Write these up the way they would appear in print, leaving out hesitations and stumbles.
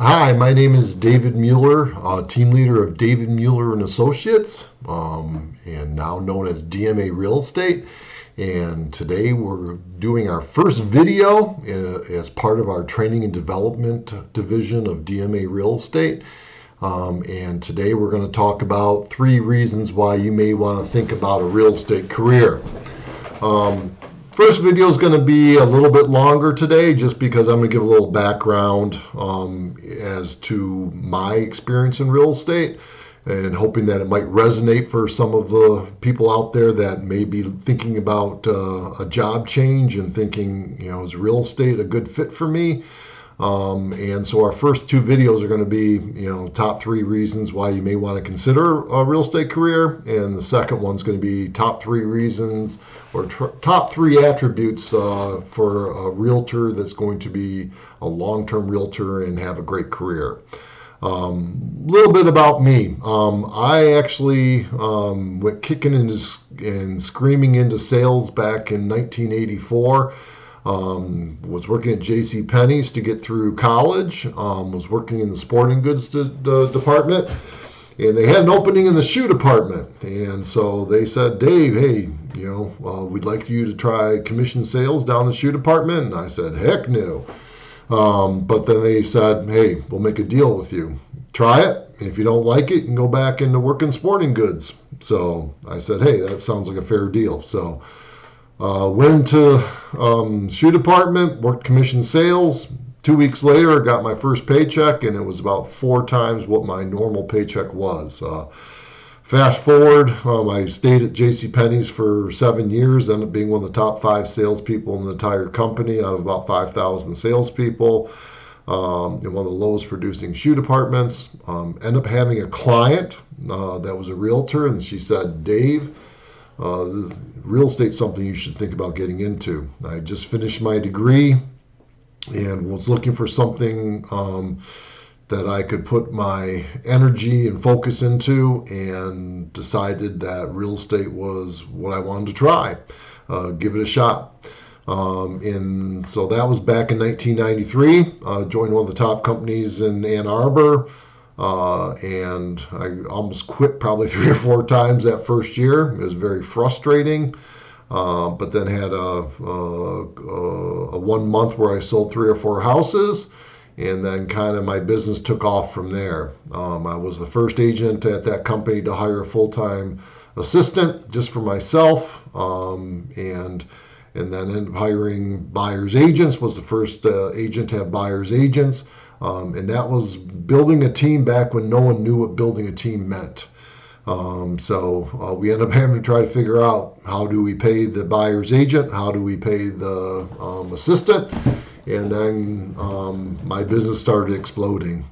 Hi, my name is David Mueller, team leader of David Mueller and Associates, and now known as DMA Real Estate. And today we're doing our first video as part of our training and development division of DMA Real Estate. And today we're going to talk about 3 reasons why you may want to think about a real estate career. First video is going to be a little bit longer today just because I'm going to give a little background as to my experience in real estate, and hoping that it might resonate for some of the people out there that may be thinking about a job change and thinking, is real estate a good fit for me? And so our first 2 videos are going to be, top 3 reasons why you may want to consider a real estate career, and the second one's going to be top 3 reasons or top 3 attributes for a realtor that's going to be a long-term realtor and have a great career. Little bit about me. I actually went kicking and screaming into sales back in 1984. Was working at J.C. Penney's to get through college. Was working in the sporting goods department, and they had an opening in the shoe department. And so they said, Dave, hey, we'd like you to try commission sales down the shoe department. And I said, heck no. But then they said, hey, we'll make a deal with you. Try it. If you don't like it, you can go back into working sporting goods. So I said, hey, that sounds like a fair deal. So went into shoe department, worked commission sales. 2 weeks later, I got my first paycheck, and it was about 4 times what my normal paycheck was. Fast forward, I stayed at J.C. Penney's for 7 years, ended up being one of the top 5 salespeople in the entire company out of about 5,000 salespeople, in one of the lowest producing shoe departments. Ended up having a client that was a realtor, and she said, Dave, real estate's something you should think about getting into. I just finished my degree and was looking for something that I could put my energy and focus into, and decided that real estate was what I wanted to try, give it a shot. And so that was back in 1993. Joined one of the top companies in Ann Arbor. And I almost quit probably 3 or 4 times that first year. It was very frustrating. But then had a 1 month where I sold 3 or 4 houses, and then kind of my business took off from there. I was the first agent at that company to hire a full-time assistant just for myself, and then ended up hiring buyer's agents. Was the first agent to have buyer's agents. And that was building a team back when no one knew what building a team meant. So we ended up having to try to figure out, how do we pay the buyer's agent? How do we pay the assistant? And then my business started exploding.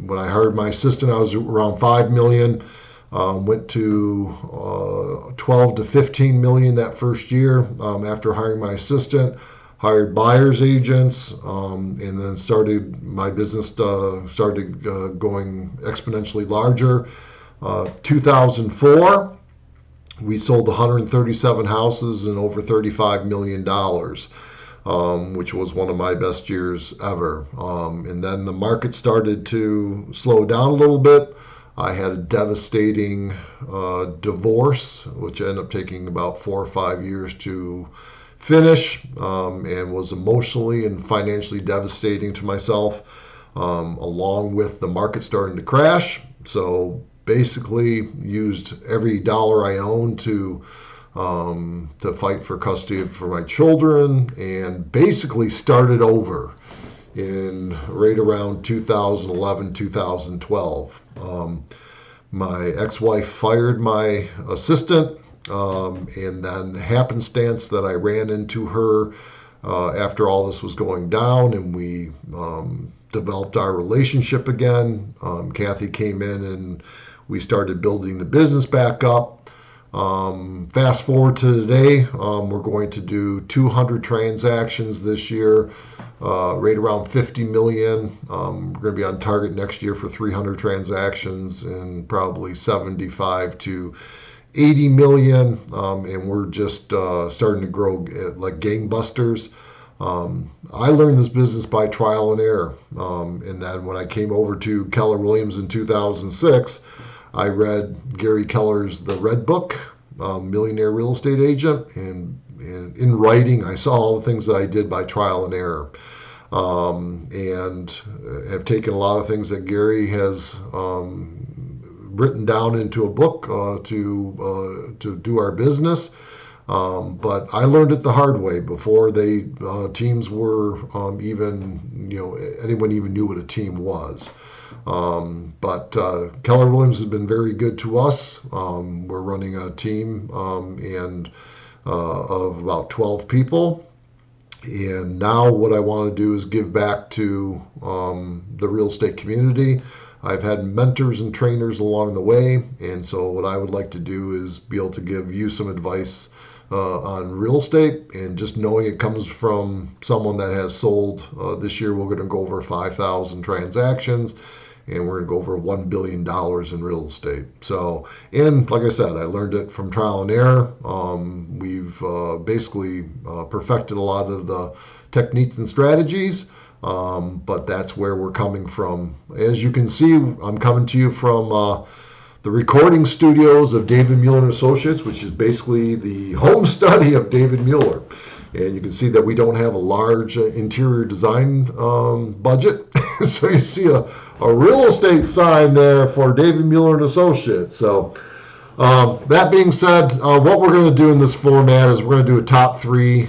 When I hired my assistant, I was around $5 million. Went to 12 to 15 million that first year after hiring my assistant. Hired buyer's agents, and then my business started going exponentially larger. 2004, we sold 137 houses and over $35 million, which was one of my best years ever. And then the market started to slow down a little bit. I had a devastating divorce, which ended up taking about 4 or 5 years to finish, and was emotionally and financially devastating to myself, along with the market starting to crash. So basically used every dollar I owned to fight for custody for my children, and basically started over in right around 2011, 2012. My ex-wife fired my assistant, and then happenstance that I ran into her after all this was going down, and we developed our relationship again. Kathy came in and we started building the business back up. Fast forward to today, we're going to do 200 transactions this year, right around 50 million. We're going to be on target next year for 300 transactions and probably 75 to 80 million, and we're just starting to grow like gangbusters. I learned this business by trial and error. And then when I came over to Keller Williams in 2006, I read Gary Keller's The Red Book, Millionaire Real Estate Agent, and in writing, I saw all the things that I did by trial and error. And have taken a lot of things that Gary has written down into a book to do our business. But I learned it the hard way before teams were anyone even knew what a team was. But Keller Williams has been very good to us. We're running a team of about 12 people. And now what I want to do is give back to the real estate community. I've had mentors and trainers along the way. And so what I would like to do is be able to give you some advice on real estate, and just knowing it comes from someone that has sold. This year we're going to go over 5,000 transactions, and we're going to go over $1 billion in real estate. So, and like I said, I learned it from trial and error. We've basically perfected a lot of the techniques and strategies, but that's where we're coming from. As you can see, I'm coming to you from the recording studios of David Mueller and Associates, which is basically the home study of David Mueller. And you can see that we don't have a large interior design budget. So you see a real estate sign there for David Mueller and Associates. So that being said, what we're going to do in this format is we're going to do a top three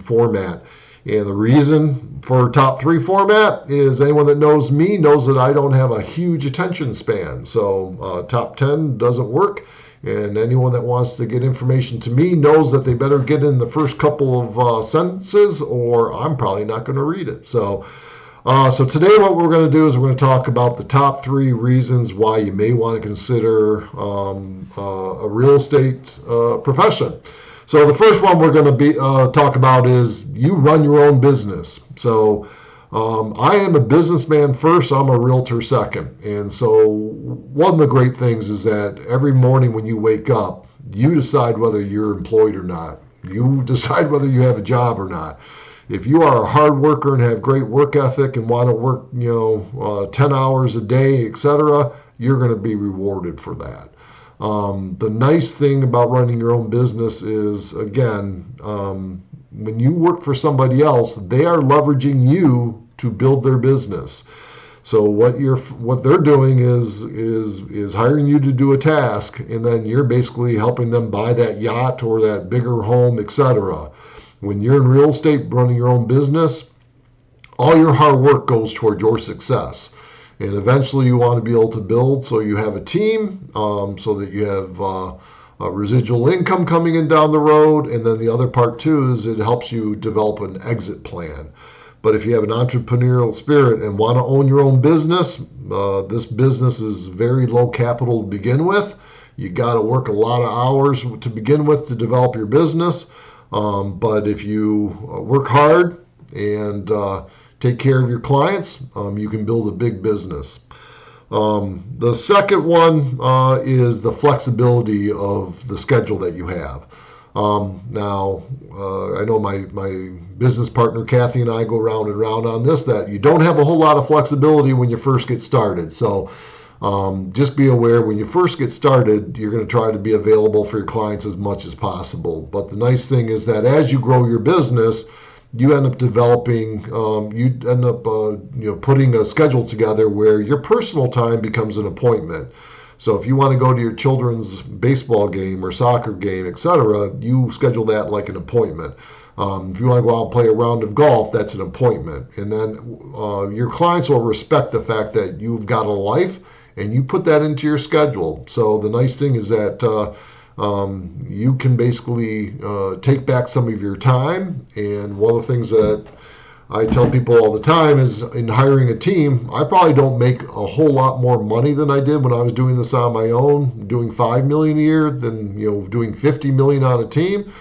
format. And the reason for top three format is anyone that knows me knows that I don't have a huge attention span. So top 10 doesn't work. And anyone that wants to get information to me knows that they better get in the first couple of sentences, or I'm probably not going to read it. So today what we're going to do is we're going to talk about the top three reasons why you may want to consider a real estate profession. So the first one we're going to talk about is you run your own business. So I am a businessman first, I'm a realtor second. And so one of the great things is that every morning when you wake up, you decide whether you're employed or not. You decide whether you have a job or not. If you are a hard worker and have great work ethic and want to work 10 hours a day, etc., you're going to be rewarded for that. The nice thing about running your own business is, again, when you work for somebody else, they are leveraging you to build their business. So what they're doing is hiring you to do a task, and then you're basically helping them buy that yacht or that bigger home, etc. When you're in real estate running your own business, all your hard work goes toward your success. And eventually you want to be able to build so you have a team, so that you have a residual income coming in down the road. And then the other part too is it helps you develop an exit plan. But if you have an entrepreneurial spirit and want to own your own business, this business is very low capital to begin with. You got to work a lot of hours to begin with to develop your business. But if you work hard and take care of your clients, you can build a big business. The second one is the flexibility of the schedule that you have. Now, I know my business partner Kathy and I go round and round on this, that you don't have a whole lot of flexibility when you first get started. So just be aware when you first get started, you're going to try to be available for your clients as much as possible. But the nice thing is that as you grow your business, you end up developing, putting a schedule together where your personal time becomes an appointment. So if you want to go to your children's baseball game or soccer game, etc., you schedule that like an appointment. If you want to go out and play a round of golf, that's an appointment. And then your clients will respect the fact that you've got a life and you put that into your schedule. So the nice thing is that you can basically take back some of your time. And one of the things that I tell people all the time is in hiring a team, I probably don't make a whole lot more money than I did when I was doing this on my own, doing $5 million a year than doing $50 million on a team.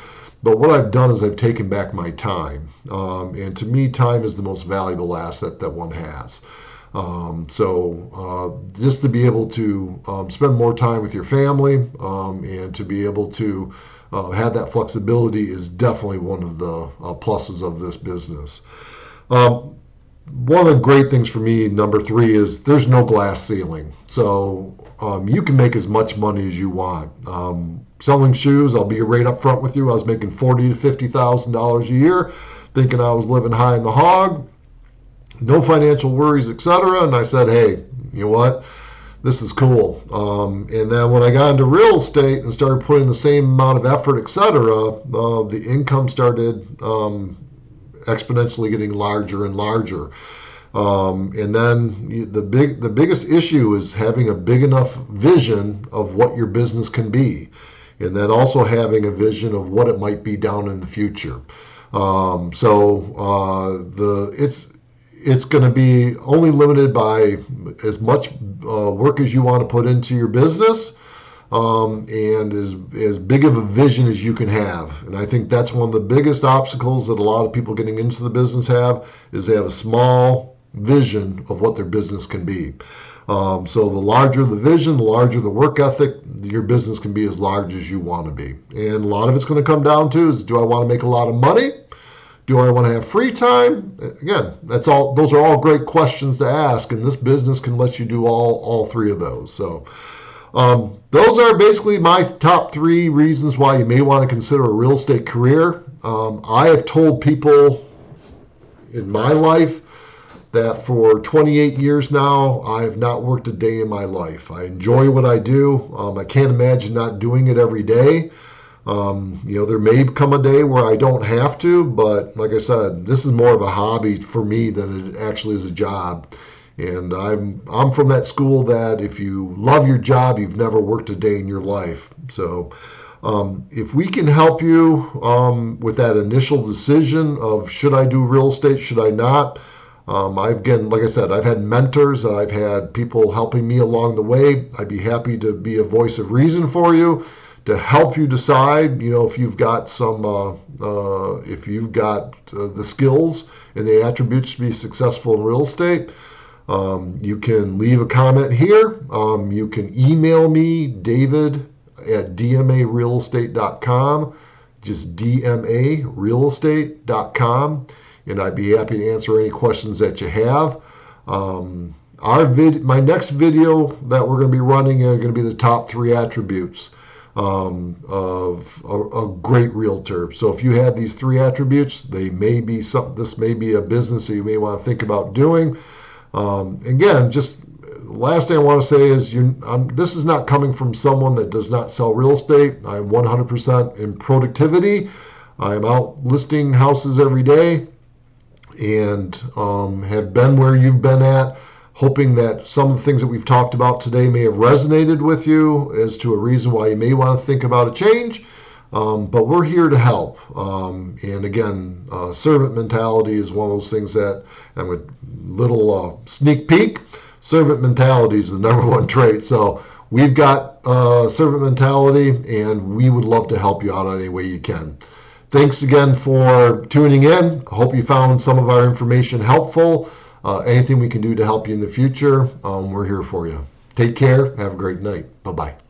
But what I've done is I've taken back my time. And to me, time is the most valuable asset that one has. So just to be able to spend more time with your family and to be able to have that flexibility is definitely one of the pluses of this business. One of the great things for me, number 3, is there's no glass ceiling. So you can make as much money as you want. Selling shoes, I'll be right up front with you. I was making $40,000 to $50,000 a year, thinking I was living high in the hog, no financial worries, etc. And I said, hey, you know what? This is cool. And then when I got into real estate and started putting the same amount of effort, etc., the income started exponentially getting larger and larger. And then the biggest issue is having a big enough vision of what your business can be, and then also having a vision of what it might be down in the future. It's going to be only limited by as much work as you want to put into your business, and as big of a vision as you can have. And I think that's one of the biggest obstacles that a lot of people getting into the business have, is they have a small vision of what their business can be. So the larger the vision, the larger the work ethic, your business can be as large as you want to be. And a lot of it's going to come down to is, do I want to make a lot of money? Do I want to have free time? Again, those are all great questions to ask, and this business can let you do all 3 of those. So those are basically my top 3 reasons why you may want to consider a real estate career. I have told people in my life that for 28 years now, I have not worked a day in my life. I enjoy what I do. I can't imagine not doing it every day. There may come a day where I don't have to, but like I said, this is more of a hobby for me than it actually is a job. And I'm from that school that if you love your job, you've never worked a day in your life. So if we can help you with that initial decision of, should I do real estate, should I not? Like I said, I've had mentors, I've had people helping me along the way. I'd be happy to be a voice of reason for you, to help you decide, if you've got the skills and the attributes to be successful in real estate. You can leave a comment here. You can email me, david@dmarealestate.com, just dmarealestate.com, and I'd be happy to answer any questions that you have. My next video that we're going to be running are going to be the top 3 attributes of a great realtor. So if you have these 3 attributes, this may be a business that you may want to think about doing. Again, just last thing I want to say is, this is not coming from someone that does not sell real estate. I'm 100% in productivity. I'm out listing houses every day, and have been where you've been at, hoping that some of the things that we've talked about today may have resonated with you as to a reason why you may want to think about a change. But we're here to help. And again, servant mentality is one of those things that, I'm a little sneak peek, servant mentality is the number 1 trait. So we've got servant mentality, and we would love to help you out any way you can. Thanks again for tuning in. I hope you found some of our information helpful. Anything we can do to help you in the future, we're here for you. Take care. Have a great night. Bye-bye.